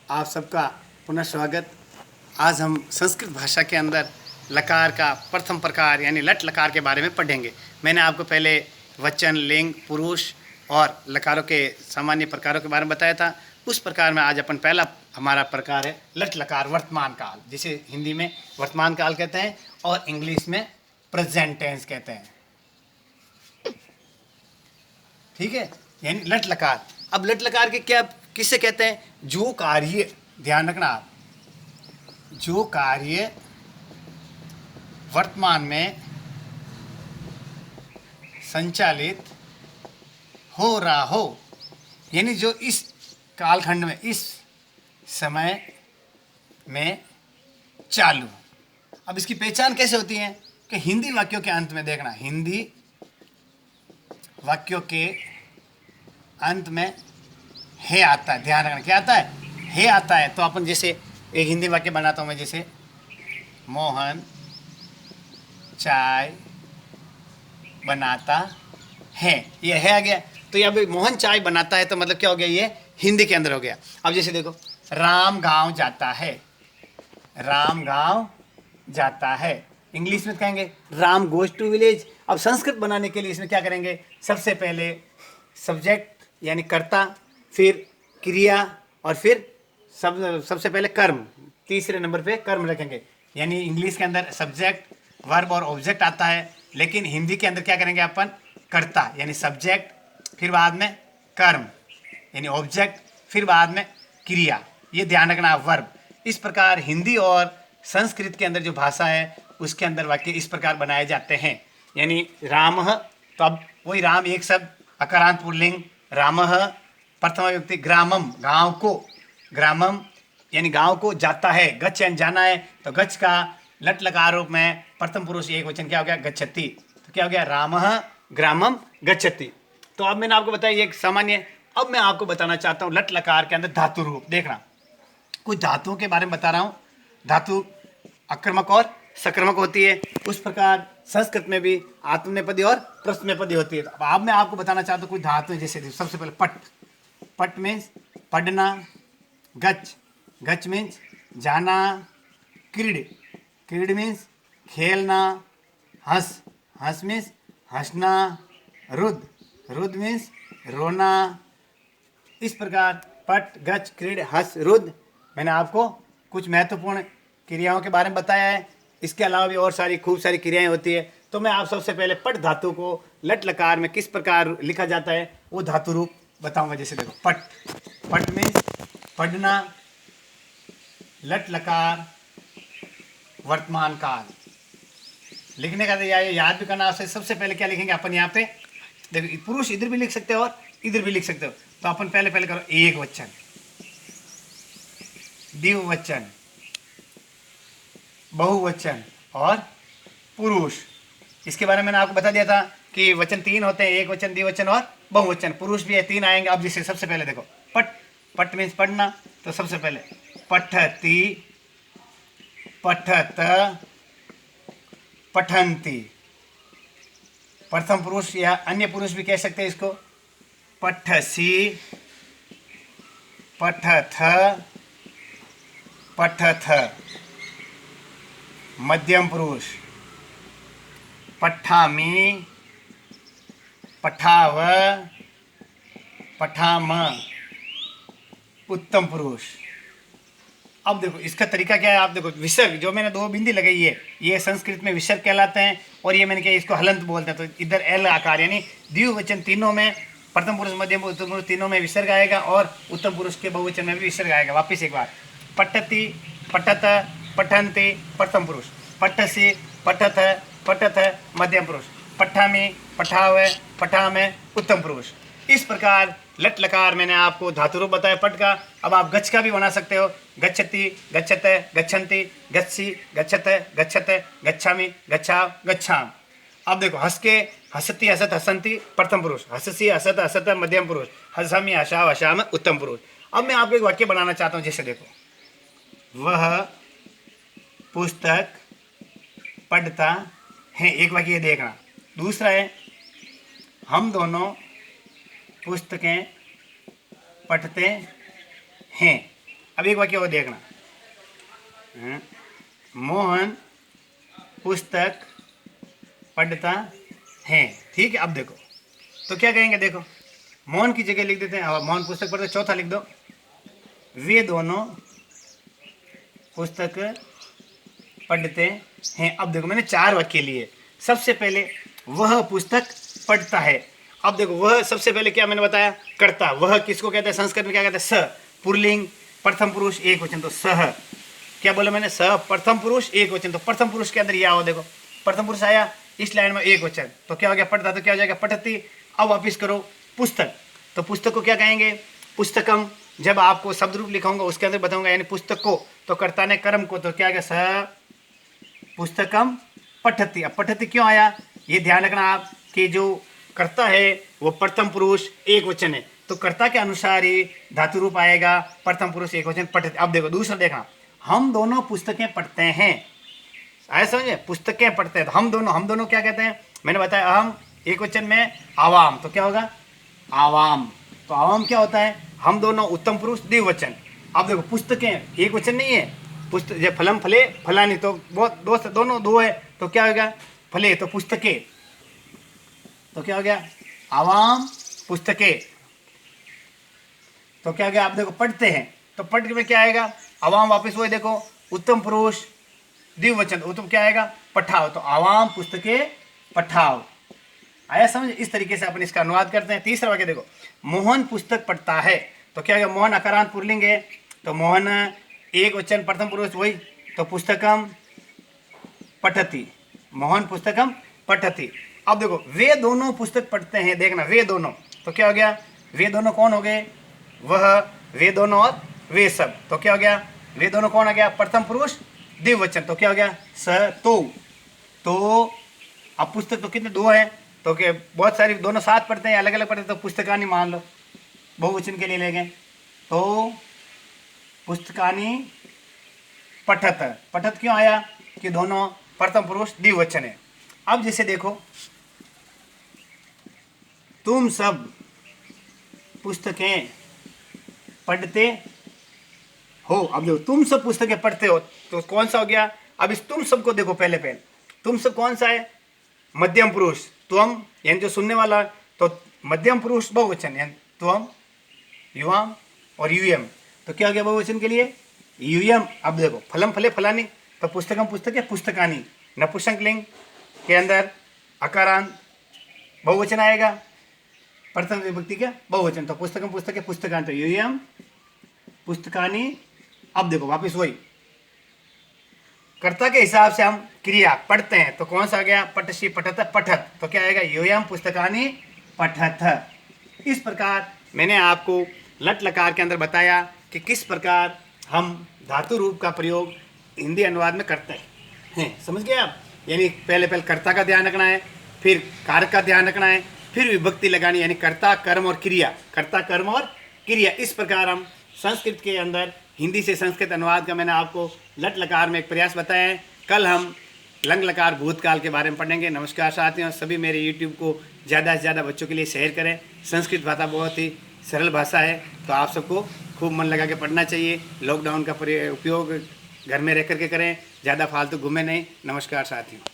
आप सबका पुनः स्वागत। आज हम संस्कृत भाषा के अंदर लकार का प्रथम प्रकार यानी लट लकार के बारे में पढ़ेंगे। मैंने आपको पहले वचन, लिंग, पुरुष और लकारों के सामान्य प्रकारों के बारे में बताया था। उस प्रकार में आज अपन पहला हमारा प्रकार है लट लकार वर्तमान काल, जिसे हिंदी में वर्तमान काल कहते हैं और इंग्लिश में प्रेजेंट टेंस कहते हैं। ठीक है, यानी लट लकार। अब लट लकार के क्या किससे कहते हैं? जो कार्य, ध्यान रखना आप, जो कार्य वर्तमान में संचालित हो रहा हो, यानी जो इस कालखंड में, इस समय में चालू। अब इसकी पहचान कैसे होती है कि हिंदी वाक्यों के अंत में देखना, हिंदी वाक्यों के अंत में है आता है। ध्यान रखना, क्या आता है? है आता है। तो अपन जैसे एक हिंदी वाक्य बनाता हूँ मैं, जैसे मोहन चाय बनाता है, ये है आ गया। तो ये अब मोहन चाय बनाता है तो मतलब क्या हो गया? ये हिंदी के अंदर हो गया। अब जैसे देखो, राम गांव जाता है, राम गांव जाता है। इंग्लिश में कहेंगे राम गोज टू विलेज। अब संस्कृत बनाने के लिए इसमें क्या करेंगे? सबसे पहले सब्जेक्ट यानी कर्ता, फिर क्रिया और फिर सबसे पहले कर्म, तीसरे नंबर पे कर्म रखेंगे। यानी इंग्लिश के अंदर सब्जेक्ट, वर्ब और ऑब्जेक्ट आता है, लेकिन हिंदी के अंदर क्या करेंगे अपन? कर्ता यानी सब्जेक्ट, फिर बाद में कर्म यानी ऑब्जेक्ट, फिर बाद में क्रिया। ये ध्यान रखना, वर्ब। इस प्रकार हिंदी और संस्कृत के अंदर जो भाषा है उसके अंदर वाक्य इस प्रकार बनाए जाते हैं। यानी राम, तो अब वही राम एक शब्द, अकारांत पुल्लिंग रामः, प्रथमा विभक्ति ग्रामम, गांव को, ग्रामम यानी गांव को जाता है, गच्छ यानी जाना है, तो गच्छ का लट लकार रूप में प्रथम पुरुष एक वचन क्या हो गया? गच्छति। तो क्या हो गया? रामः ग्रामम गच्छति। तो अब मैंने आपको बताया एक सामान्य। अब मैं आपको बताना चाहता हूँ लट लकार के अंदर धातु रूप। देखना, कुछ धातुओं के बारे में बता रहा हूँ। धातु आक्रमक और सक्रमक होती है। उस प्रकार संस्कृत में भी आत्मनेपदी और प्रश्ननेपदी होती है। अब मैं आपको बताना चाहता हूँ कुछ धातु, जैसे सबसे पहले पट। पट मीन्स पढ़ना, गच्छ, गच्छ मीन्स जाना, क्रीड, क्रीड मीन्स खेलना, हंस, हंस मीन्स हंसना, रुद, रुद मीन्स रोना। इस प्रकार पट, गच्छ, क्रीड, हंस, रुद, मैंने आपको कुछ महत्वपूर्ण क्रियाओं के बारे में बताया है। इसके अलावा भी और सारी खूब सारी क्रियाएं होती है। तो मैं आप सबसे पहले पट धातु को लट लकार में किस प्रकार लिखा जाता है वो धातु रूप बताऊंगा। जैसे देखो, पट, पट मीन्स पढ़ना, लट लकार वर्तमान काल। लिखने का तो याद भी करना। सबसे पहले क्या लिखेंगे अपन? यहाँ पे देखो, पुरुष इधर भी लिख सकते हो और इधर भी लिख सकते हो। तो अपन पहले पहले करो एक वचन, द्विवचन, बहुवचन और पुरुष। इसके बारे में मैंने आपको बता दिया था कि वचन तीन होते हैं, एक वचन, द्विवचन और बहुवचन। पुरुष भी है, तीन आएंगे। अब जैसे सबसे पहले देखो, पट, पट मीन्स पढ़ना, तो सबसे पहले पठति, पठत, पठन्ति। प्रथम पुरुष या अन्य पुरुष भी कह सकते हैं इसको, पठसी, पठथ, पठथ। मध्यम पुरुष पठामि, पठाव, पठाम। उत्तम पुरुष। अब देखो इसका तरीका क्या है। आप देखो, विसर्ग जो मैंने दो बिंदी लगाई है, ये संस्कृत में विसर्ग कहलाते हैं, और ये मैंने क्या इसको हलंत बोलते हैं। तो इधर एल आकार यानी द्विवचन तीनों में, प्रथम पुरुष, मध्यम पुरुष, उत्तम पुरुष तीनों में विसर्ग आएगा, और उत्तम पुरुष के बहुवचन में भी विसर्ग आएगा। वापिस एक बार, पठति, पठत, पठन्ति प्रथम पुरुष, पठसी, पठथ, पठथ मध्यम पुरुष, पठामि, पठाव, पठाम उत्तम पुरुष। इस प्रकार लट लकार मैंने आपको धातु रूप बताया पट का। अब आप गच्छ का भी बना सकते हो, गच्छति, गच्छत, गच्छन्ति, गच्छी, गच्छत, गच्छत, गच्छामि, गच्छाव, गच्छाम। अब देखो, हंस के, हंसती, हसत, हसंती प्रथम पुरुष, हंससी, हसत, हसत मध्यम पुरुष, हंसामि, हसाव, हसाम उत्तम पुरुष। अब मैं आपको एक वाक्य बनाना चाहता हूँ। जैसे देखो, वह पुस्तक पढ़ता है, एक वाक्य ये देखना। दूसरा है, हम दोनों पुस्तकें पढ़ते हैं। अब एक वाक्य और देखना, मोहन पुस्तक पढ़ता है। ठीक है, अब देखो तो क्या कहेंगे, देखो मोहन की जगह लिख देते हैं, और मोहन पुस्तक पढ़ते, चौथा लिख दो, वे दोनों पुस्तक पढ़ते हैं। अब देखो मैंने 4 वाक्य लिए। सबसे पहले वह पुस्तक पढ़ता है। अब देखो वह सबसे पहले क्या मैंने बताया, करता। वह किसको कहते हैं, संस्कृत में क्या कहते हैं, स, पुल्लिंग, प्रथम पुरुष एक वचन, तो सह। क्या बोला मैंने, स प्रथम पुरुष एक वचन, तो प्रथम पुरुष के अंदर यह आओ, देखो प्रथम पुरुष आया इस लाइन में एक वचन, तो क्या हो गया, पढ़ता, तो क्या हो जाएगा, पठती। अब वापिस करो पुस्तक, तो पुस्तक को क्या कहेंगे, पुस्तकम। जब आपको शब्द रूप लिखाऊंगा उसके अंदर बताऊंगा, यानी पुस्तक को तो कर्ता ने कर्म को, तो क्या गया, स पुस्तकम पठती। अब पठती क्यों आया, ये ध्यान रखना आप कि जो कर्ता है वो प्रथम पुरुष एक वचन है, तो कर्ता के अनुसार ही धातु रूप आएगा, प्रथम पुरुष एक वचन पठती। अब देखो दूसरा देखना, हम दोनों पुस्तकें पढ़ते हैं, आया समझे, पुस्तकें पढ़ते हैं, तो हम दोनों क्या कहते हैं, मैंने बताया हम एक वचन में आवाम, तो क्या होगा, आवाम। तो आवाम क्या होता है, हम दोनों उत्तम पुरुष द्विवचन। अब देखो पुस्तकें एक वचन नहीं है, पुस्तक जब फलम फले फलानी, तो बहुत दोस्त दोनों दो है, तो क्या होगा, फले, तो पुस्तकें, तो क्या हो गया, आवाम पुस्तकें, तो क्या हो गया, आप देखो पढ़ते हैं, तो पढ़ में क्या आएगा, आवाम, वापस वही देखो उत्तम पुरुष द्विवचन, उत्तम क्या आएगा, पठाओ, तो आवाम पुस्तकें पठाओ। आया समझ, इस तरीके से अपन इसका अनुवाद करते हैं। तीसरा वाक्य देखो, मोहन पुस्तक पढ़ता है, तो क्या होगा, मोहन अकारांत पुल्लिंग है, तो मोहन एक वचन प्रथम पुरुष वही, तो पुस्तकम पठती, मोहन पुस्तकम पठती। अब देखो वे दोनों पुस्तक पढ़ते हैं, देखना वे दोनों, तो क्या हो गया, वे दोनों कौन हो गए, वह, वे दोनों और वे सब, तो क्या हो गया, वे दोनों कौन आ गया, प्रथम पुरुष द्विवचन, तो क्या हो गया, स तो अब पुस्तक तो कितने, 2 है, तो क्या बहुत सारी दोनों साथ पढ़ते हैं, अलग अलग पढ़ते हैं, तो पुस्तकानी मान लो, बहुवचन के लिए ले गए, तो पुस्तकानी पठत। पठत क्यों आया, कि दोनों प्रथम पुरुष द्विवचन है। अब जैसे देखो, तुम सब पुस्तकें पढ़ते हो। अब जो तुम सब पुस्तकें पढ़ते हो, तो कौन सा हो गया, अब इस तुम सब को देखो, पहले तुम सब कौन सा है, मध्यम पुरुष, त्वम, यानी जो सुनने वाला, तो मध्यम पुरुष बहुवचन, यानी त्वम, युवाम और यूएम, तो क्या हो गया बहुवचन के लिए, यूएम। अब देखो फलम फले फलानी, तो पुस्तकम पुस्तक है, पुस्तकानी, नपुंसक लिंग के अंदर अकारांत बहुवचन आएगा, प्रथम विभक्ति का बहुवचन, तो पुस्तकम पुस्तक है, पुस्तकानी, तो यूएम पुस्तकानी। अब देखो वापिस वही, कर्ता के हिसाब से हम क्रिया पढ़ते हैं, तो कौन सा आ गया, पठसी पठत पठत, तो क्या आएगा, यूयम पुस्तकानी पठत। इस प्रकार मैंने आपको लट लकार के अंदर बताया कि किस प्रकार हम धातु रूप का प्रयोग हिंदी अनुवाद में करते हैं। समझ गए आप, यानी पहले कर्ता का ध्यान रखना है, फिर कारक का ध्यान रखना है, फिर विभक्ति लगानी, यानी कर्ता कर्म और क्रिया, कर्ता कर्म और क्रिया। इस प्रकार हम संस्कृत के अंदर हिंदी से संस्कृत अनुवाद का मैंने आपको लट लकार में एक प्रयास बताया है। कल हम लंग लकार भूतकाल के बारे में पढ़ेंगे। नमस्कार साथियों, सभी मेरे यूट्यूब को ज़्यादा से ज़्यादा बच्चों के लिए शेयर करें। संस्कृत भाषा बहुत ही सरल भाषा है, तो आप सबको खूब मन लगा के पढ़ना चाहिए। लॉकडाउन का उपयोग घर में रह करके करें, ज़्यादा फालतू घूमे नहीं। नमस्कार साथियों।